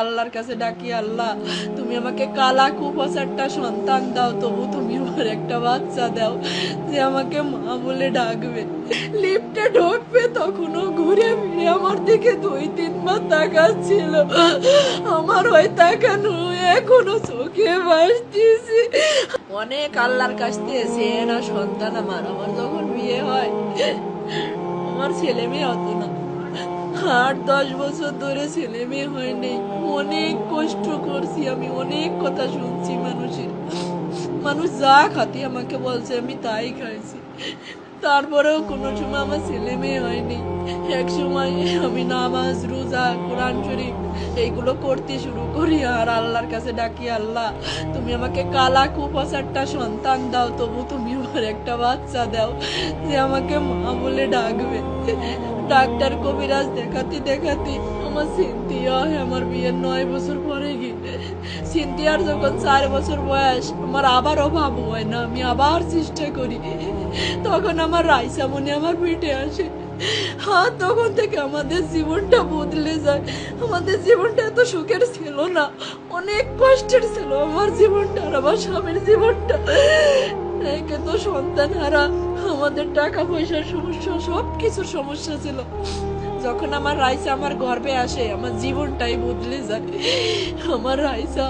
আল্লাহর কাছে ডাকি, আল্লাহ তুমি আমাকে কালা কুপচারটা সন্তান দাও, তবু তুমি আমার একটা বাচ্চা দাও যে আমাকে মা বলে ডাকবে। লিফটে ঢুকবে তখনও ঘুরে ফিরে আমার দিকে 2-3 বার তাকাচ্ছিল। আমার ওই তাকানো এখনো চোখে ভাসতেছে। অনেক আল্লাহর কাছ থেকে চেয়ে না সন্তান আমার। আমার যখন বিয়ে হয় আমার ছেলে মেয়ে হতো না, 8-10 বছর ধরে ছেলে মেয়ে হয়নি। অনেক কষ্ট করছি আমি, অনেক কথা শুনছি মানুষের। মানুষ যা খাতি আমাকে বলছে আমি তাই খাইছি, তারপরেও কোনো সময় আমার ছেলে মেয়ে হয়নি। এক সময় আমি নামাজ রোজা কোরআন শরীফ এইগুলো করতে শুরু করি আর আল্লাহর কাছে ডাকি, আল্লাহ তুমি আমাকে কালা কুপচারটা সন্তান দাও, তবু তুমি আমার একটা বাচ্চা দাও যে আমাকে মা বলে ডাকবে। ডাক্তার কবিরাজ দেখাতে দেখাতে আমার সিনথিয়া আমার বিয়ের 9 বছর পরে গিয়ে, সিনথিয়ার যখন 4 বছর বয়স আমার আবারও বাবু হয় না, আমি আবার চেষ্টা করি। তখন আমার রাইসা মনে আমার পেটে আসে। হ্যাঁ, তখন থেকে আমাদের জীবনটা বদলে যায়। আমাদের জীবনটা এত সুখের ছিল না, অনেক কষ্টের ছিল আমার জীবনটা আর আমার স্বামীর জীবনটা। একে তো সন্তান হারা, আমাদের টাকা পয়সার সমস্যা, সবকিছুর সমস্যা ছিল। যখন আমার রাইসা আমার গর্ভে আসে আমার জীবনটাই বদলে যায়। আমার রাইসা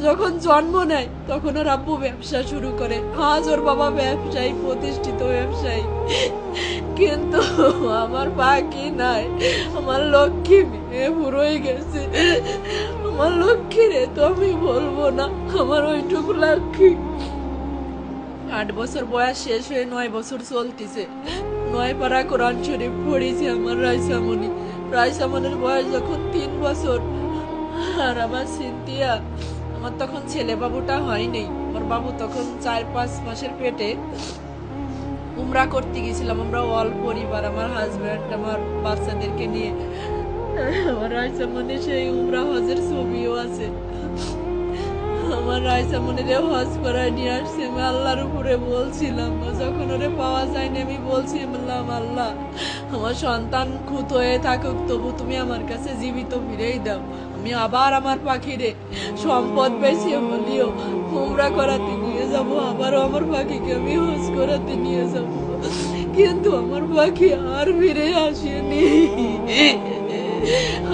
যখন জন্ম নেয় তখন ওর আব্বু ব্যবসা শুরু করে। আজ ওর বাবা ব্যবসায়ী, প্রতিষ্ঠিত ব্যবসায়ী, কিন্তু আমার বাকি নাই। আমার লক্ষ্মী মেয়ে বুড়োই গেছে। আমার লক্ষ্মী রে তো আমি বলবো না, আমার ওইটুকু লক্ষ্মী। 8 বছর বয়স শেষ হয়ে 9 বছর চলতেছে। 9 পারা কোরআন শরীফ পড়েছি আমার রাইসামণি। রাইসামণির বয়স যখন 3 বছর আর আমার সিনথিয়া, আমার তখন ছেলে বাবুটা হয়নি। আমার বাবু তখন 4-5 মাসের পেটে। উমরা করতে গেছিলাম আমরা অল পরিবার, আমার হাজব্যান্ড আমার বাচ্চাদেরকে নিয়ে। আমার রাইসামণি সেই উমরা হজের ছবিও আছে। আমার রাইসামণিরে হজ করায় নিয়ে আসছে। আমি আল্লাহর উপরে বলছিলাম, যখন ওরে পাওয়া যায়নি আমি বলছিলাম, আল্লাহ আমার সন্তান খুঁত হয়ে থাকুক, তবু তুমি আমার কাছে জীবিত ফিরেই দাও। আমি আবার আমার পাখিরে সম্পদ বেশি হলেও উমরা করাতে নিয়ে যাব, আবারও আমার পাখিকে আমি হজ করাতে নিয়ে যাব। কিন্তু আমার পাখি আর ফিরে আসেনি।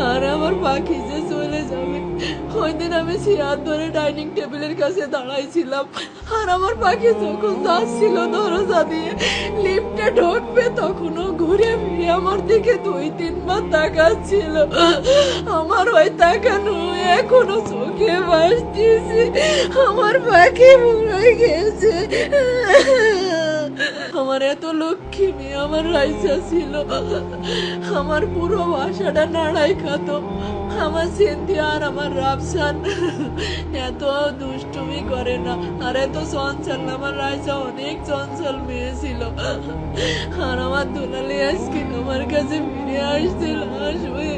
আর আমার পাখি যে চলে যাবে, ওই দিন আমি চেয়ার ধরে ডাইনিং টেবিলের কাছে দাঁড়াইছিলাম আর আমার পাখি যখন যাচ্ছিল দরজা দিয়ে লিফটে ঢুকবে তখনও ঘুরে ফিরে আমার দিকে 2-3 বার তাকাচ্ছিল। আমার ওই তাকানো এখনো চোখে ভাসতেছে। আমার পাখি মরে গেছে। আমার এত লক্ষ্মী মেয়ে আমার রাইসা ছিল। আমার পুরো বাসাটা নাড়াই খাত। আমার সিনথিয়া আর আমার রাফসান এত দুষ্টুমি করে না আর এত চঞ্চল না। আমার রাইসা অনেক চঞ্চল মেয়ে ছিল। আর আমার দুলালি আজকে আমার কাছে ফিরে আসছিল আসবে।